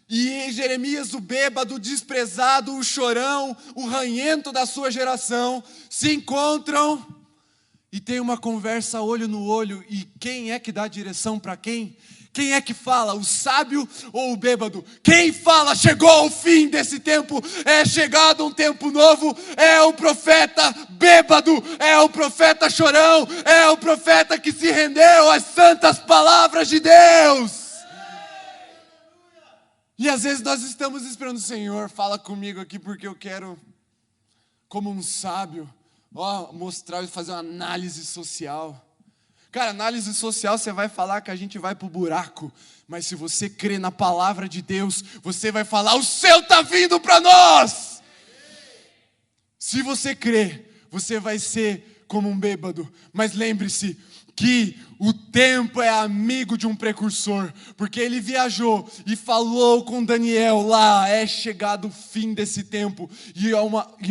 E Jeremias, o bêbado, o desprezado, o chorão, o ranhento da sua geração, se encontram e tem uma conversa olho no olho. E quem é que dá direção para quem? Quem é que fala, o sábio ou o bêbado? Quem fala, chegou o fim desse tempo, é chegado um tempo novo, é o profeta bêbado, é o profeta chorão, é o profeta que se rendeu às santas palavras de Deus. E às vezes nós estamos esperando, Senhor, fala comigo aqui porque eu quero, como um sábio, mostrar e fazer uma análise social. Cara, análise social, você vai falar que a gente vai pro buraco, mas se você crê na palavra de Deus, você vai falar, o céu está vindo para nós. Se você crê, você vai ser como um bêbado, mas lembre-se que o tempo é amigo de um precursor, porque ele viajou e falou com Daniel lá, é chegado o fim desse tempo, e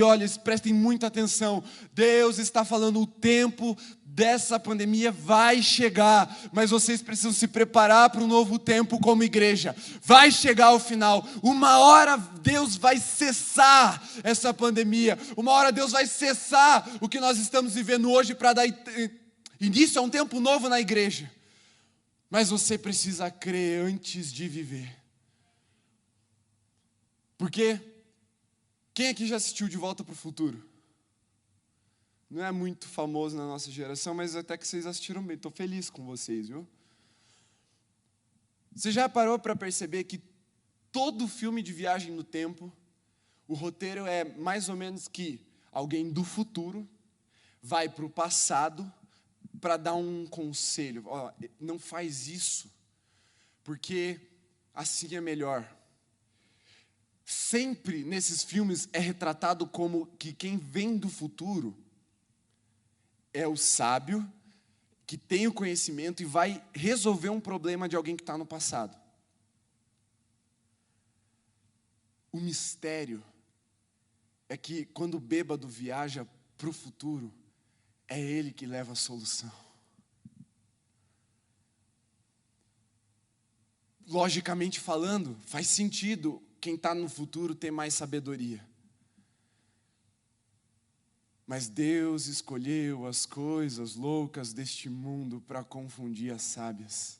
olha, prestem muita atenção, Deus está falando o tempo dessa pandemia vai chegar, mas vocês precisam se preparar para um novo tempo como igreja. Vai chegar ao final. Uma hora Deus vai cessar essa pandemia. Uma hora Deus vai cessar o que nós estamos vivendo hoje para dar início a um tempo novo na igreja. Mas você precisa crer antes de viver. Porque quem aqui já assistiu De Volta para o Futuro? Não é muito famoso na nossa geração, mas até que vocês assistiram bem. Estou feliz com vocês, viu? Você já parou para perceber que todo filme de viagem no tempo, o roteiro é mais ou menos que alguém do futuro vai para o passado para dar um conselho. Não faz isso, porque assim é melhor. Sempre nesses filmes é retratado como que quem vem do futuro é o sábio que tem o conhecimento e vai resolver um problema de alguém que está no passado. O mistério é que quando o bêbado viaja para o futuro, é ele que leva a solução. Logicamente falando, faz sentido quem está no futuro ter mais sabedoria. Mas Deus escolheu as coisas loucas deste mundo para confundir as sábias,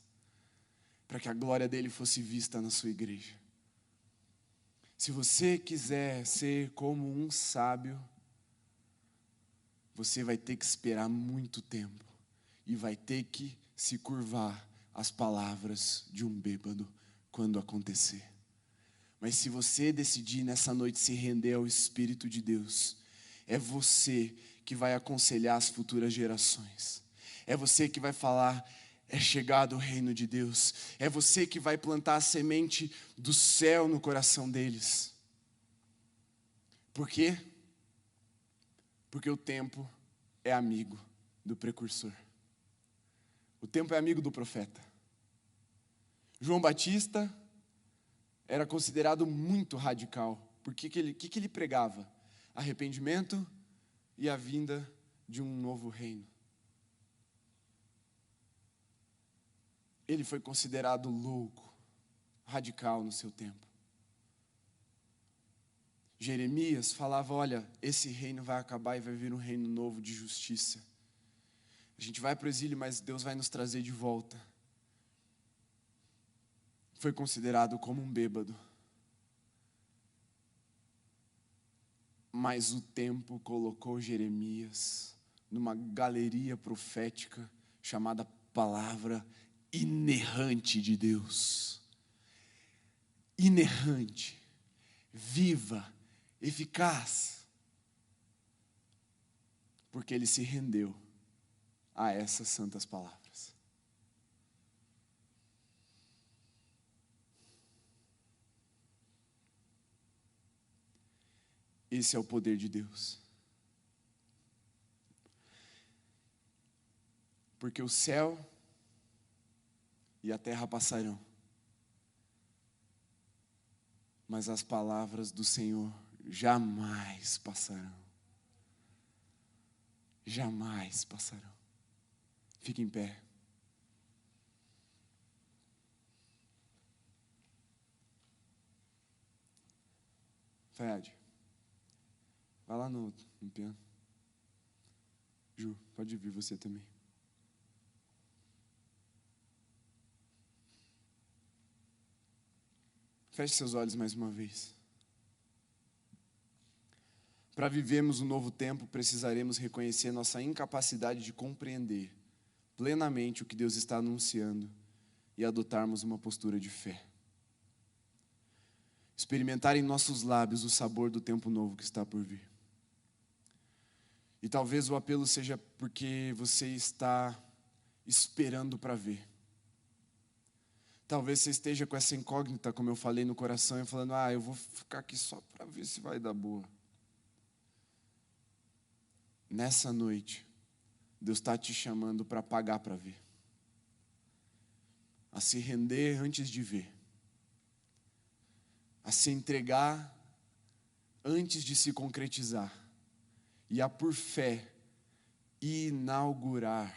para que a glória dele fosse vista na sua igreja. Se você quiser ser como um sábio, você vai ter que esperar muito tempo e vai ter que se curvar às palavras de um bêbado quando acontecer. Mas se você decidir nessa noite se render ao Espírito de Deus, é você que vai aconselhar as futuras gerações. É você que vai falar, é chegado o reino de Deus. É você que vai plantar a semente do céu no coração deles. Por quê? Porque o tempo é amigo do precursor. O tempo é amigo do profeta. João Batista era considerado muito radical. Por que ele pregava? Arrependimento e a vinda de um novo reino. Ele foi considerado louco, radical no seu tempo. Jeremias falava, olha, esse reino vai acabar e vai vir um reino novo de justiça. A gente vai para o exílio, mas Deus vai nos trazer de volta. Foi considerado como um bêbado. Mas o tempo colocou Jeremias numa galeria profética chamada Palavra Inerrante de Deus. Inerrante, viva, eficaz. Porque ele se rendeu a essas santas palavras. Esse é o poder de Deus. Porque o céu e a terra passarão, mas as palavras do Senhor jamais passarão. Jamais passarão. Fique em pé. Fred, vai lá no piano. Ju, pode vir você também. Feche seus olhos mais uma vez. Para vivermos um novo tempo, precisaremos reconhecer nossa incapacidade de compreender plenamente o que Deus está anunciando e adotarmos uma postura de fé. Experimentar em nossos lábios o sabor do tempo novo que está por vir. E talvez o apelo seja porque você está esperando para ver. Talvez você esteja com essa incógnita, como eu falei, no coração e falando, eu vou ficar aqui só para ver se vai dar boa. Nessa noite, Deus está te chamando para pagar para ver. A se render antes de ver. A se entregar antes de se concretizar. E a, por fé, inaugurar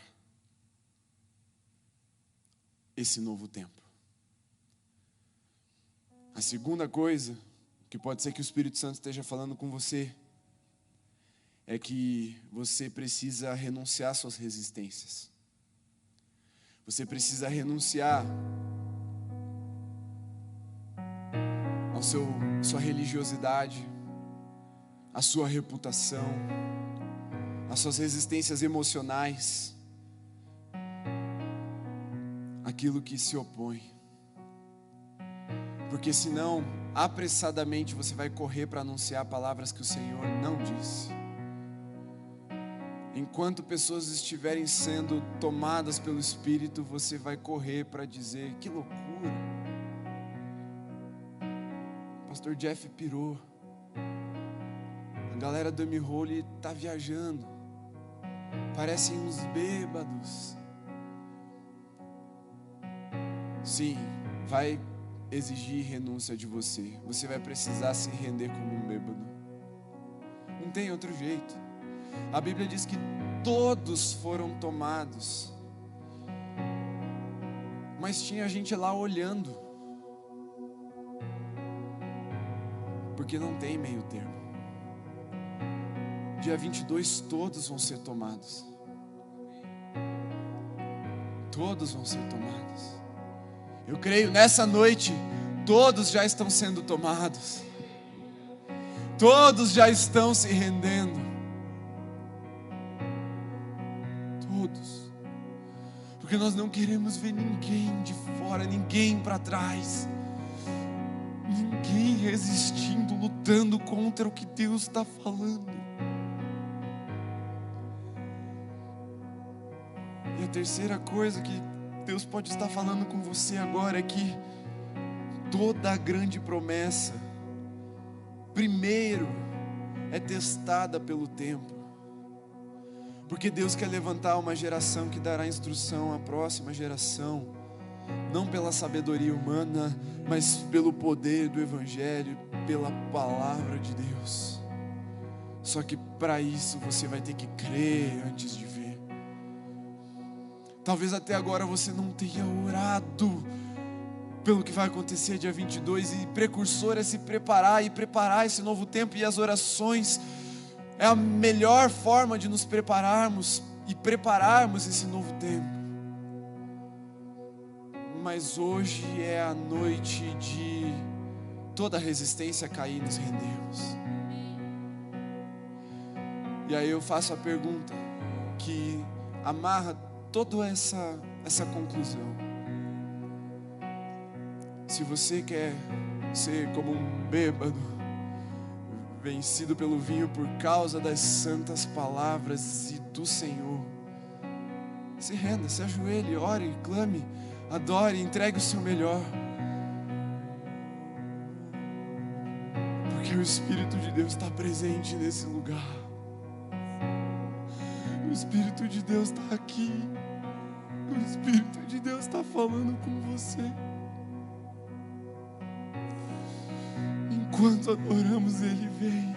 esse novo tempo. A segunda coisa, que pode ser que o Espírito Santo esteja falando com você, é que você precisa renunciar às suas resistências. Você precisa renunciar sua religiosidade, a sua reputação, as suas resistências emocionais, aquilo que se opõe. Porque senão, apressadamente, você vai correr para anunciar palavras que o Senhor não disse. Enquanto pessoas estiverem sendo tomadas pelo Espírito, você vai correr para dizer, que loucura. Pastor Jeff pirou. A galera do M-Holy está viajando. Parecem uns bêbados. Sim, vai exigir renúncia de você. Você vai precisar se render como um bêbado. Não tem outro jeito. A Bíblia diz que todos foram tomados. Mas tinha gente lá olhando. Porque não tem meio termo. Dia 22 todos vão ser tomados. Todos vão ser tomados. Eu creio nessa noite, todos já estão sendo tomados. Todos já estão se rendendo. Todos. Porque nós não queremos ver ninguém de fora, ninguém para trás. Ninguém resistindo, lutando contra o que Deus está falando. E a terceira coisa que Deus pode estar falando com você agora é que toda a grande promessa, primeiro, é testada pelo tempo. Porque Deus quer levantar uma geração que dará instrução à próxima geração, não pela sabedoria humana, mas pelo poder do Evangelho, pela palavra de Deus. Só que para isso você vai ter que crer antes de ver. Talvez até agora você não tenha orado pelo que vai acontecer dia 22, e precursor é se preparar e preparar esse novo tempo, e as orações é a melhor forma de nos prepararmos e prepararmos esse novo tempo. Mas hoje é a noite de toda a resistência cair e nos rendermos. E aí eu faço a pergunta que amarra toda essa conclusão. Se você quer ser como um bêbado, vencido pelo vinho por causa das santas palavras e do Senhor, se renda, se ajoelhe, ore, clame, adore, entregue o seu melhor. Porque o Espírito de Deus está presente nesse lugar. O Espírito de Deus está aqui. O Espírito de Deus está falando com você. Enquanto adoramos, Ele vem.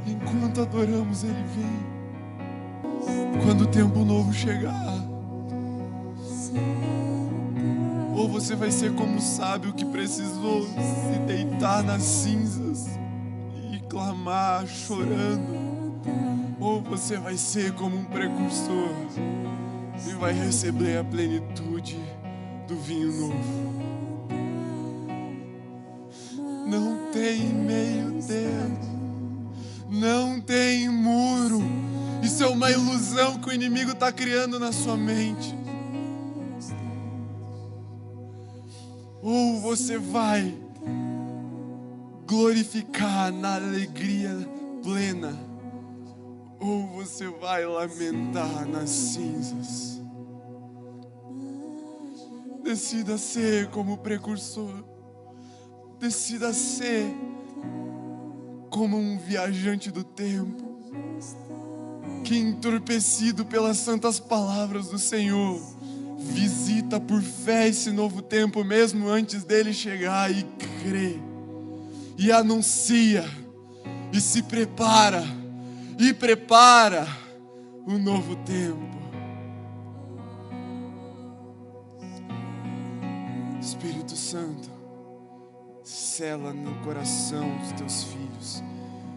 Enquanto adoramos, Ele vem. Quando o tempo novo chegar, ou você vai ser como o sábio que precisou se deitar nas cinzas e clamar chorando, ou você vai ser como um precursor e vai receber a plenitude do vinho novo. tem meio termo. Não tem muro. Isso é uma ilusão que o inimigo está criando na sua mente. Ou você vai glorificar na alegria plena, ou você vai lamentar nas cinzas. Decida ser como precursor. Decida ser como um viajante do tempo, que, entorpecido pelas santas palavras do Senhor, visita por fé esse novo tempo mesmo antes dele chegar, e crê, e anuncia, e se prepara, e prepara o novo tempo. Espírito Santo, sela no coração dos teus filhos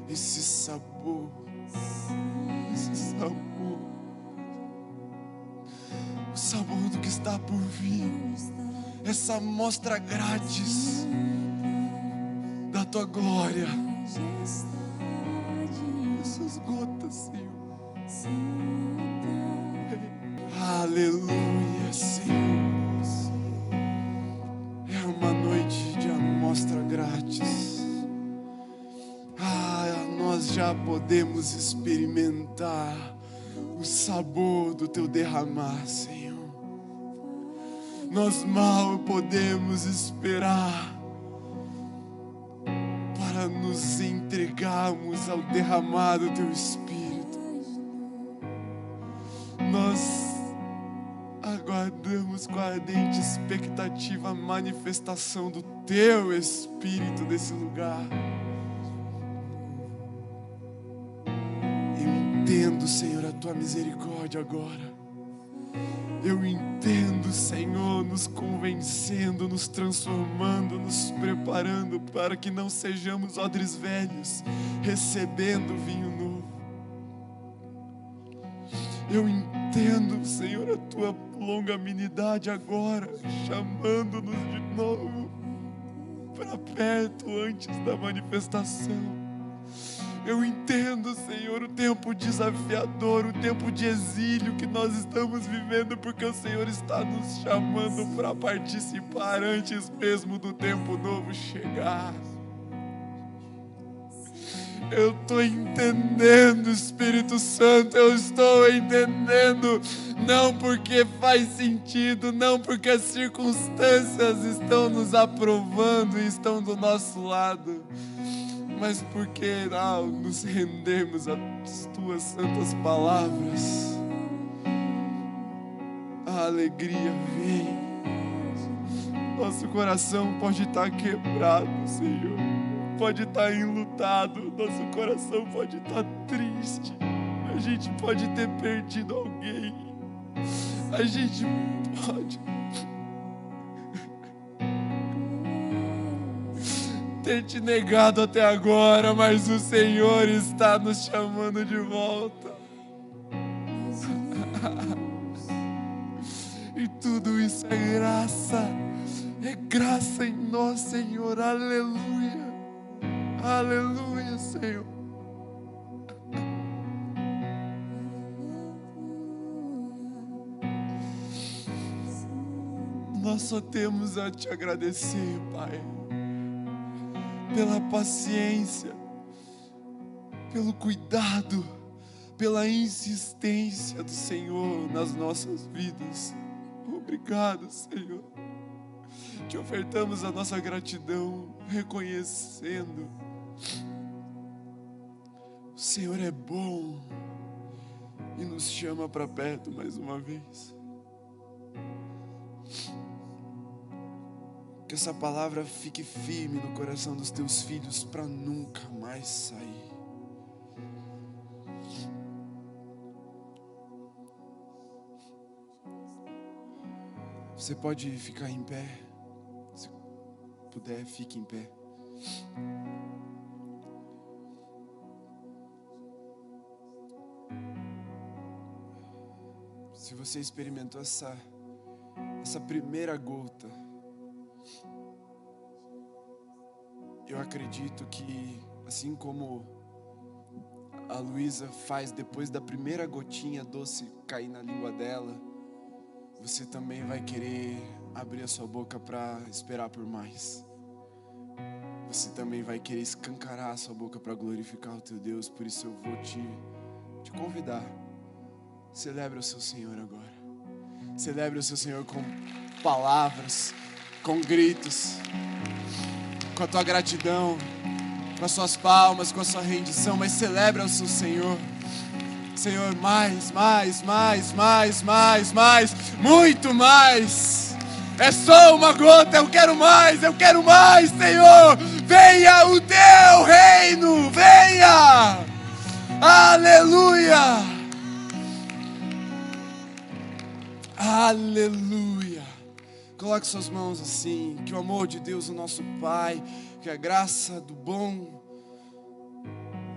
esse sabor, o sabor do que está por vir, essa amostra grátis da tua glória, essas gotas, Senhor. Aleluia, Senhor. É uma noite de amostra grátis. Nós já podemos experimentar o sabor do teu derramar, Senhor. Nós mal podemos esperar para nos entregarmos ao derramar do teu Espírito. Nós aguardamos com ardente expectativa a manifestação do teu Espírito nesse lugar. Entendo, Senhor, a tua misericórdia agora. Eu entendo, Senhor, nos convencendo, nos transformando, nos preparando para que não sejamos odres velhos, recebendo vinho novo. Eu entendo, Senhor, a tua longanimidade agora, chamando-nos de novo para perto antes da manifestação. Eu entendo, Senhor, o tempo desafiador, o tempo de exílio que nós estamos vivendo, porque o Senhor está nos chamando para participar antes mesmo do tempo novo chegar. Eu estou entendendo, Espírito Santo, eu estou entendendo, não porque faz sentido, não porque as circunstâncias estão nos aprovando e estão do nosso lado, mas porque ao nos rendermos às tuas santas palavras, a alegria vem. Nosso coração pode estar quebrado, Senhor, pode estar enlutado, nosso coração pode estar triste, a gente pode ter perdido alguém, a gente pode ter te negado até agora, mas o Senhor está nos chamando de volta. E tudo isso é graça em nós, Senhor. Aleluia, aleluia, Senhor. Nós só temos a te agradecer, Pai, pela paciência, pelo cuidado, pela insistência do Senhor nas nossas vidas. Obrigado, Senhor. Te ofertamos a nossa gratidão, reconhecendo o Senhor é bom e nos chama para perto mais uma vez. Que essa palavra fique firme no coração dos teus filhos para nunca mais sair. Você pode ficar em pé. Se puder, fique em pé. Se você experimentou essa primeira gota, eu acredito que, assim como a Luísa faz depois da primeira gotinha doce cair na língua dela, você também vai querer abrir a sua boca para esperar por mais. Você também vai querer escancarar a sua boca para glorificar o teu Deus. Por isso eu vou te convidar. Celebre o seu Senhor agora. Celebre o seu Senhor com palavras, com gritos, com a tua gratidão, com as suas palmas, com a sua rendição. Mas celebra o seu Senhor. Senhor, mais, muito mais. É só uma gota, eu quero mais, Senhor. Venha o teu reino, venha. Aleluia. Aleluia. Coloque suas mãos assim. Que o amor de Deus, o nosso Pai, que a graça do bom,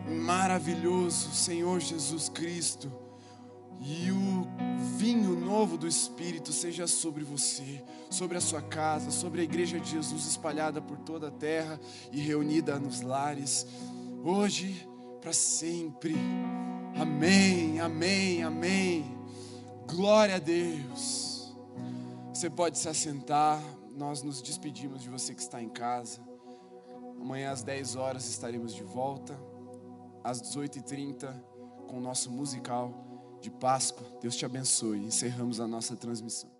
maravilhoso Senhor Jesus Cristo e o vinho novo do Espírito seja sobre você, sobre a sua casa, sobre a igreja de Jesus espalhada por toda a terra e reunida nos lares, hoje, para sempre. Amém, amém, amém. Glória a Deus. Você pode se assentar. Nós nos despedimos de você que está em casa. Amanhã às 10 horas estaremos de volta, às 18h30, com o nosso musical de Páscoa. Deus te abençoe. Encerramos a nossa transmissão.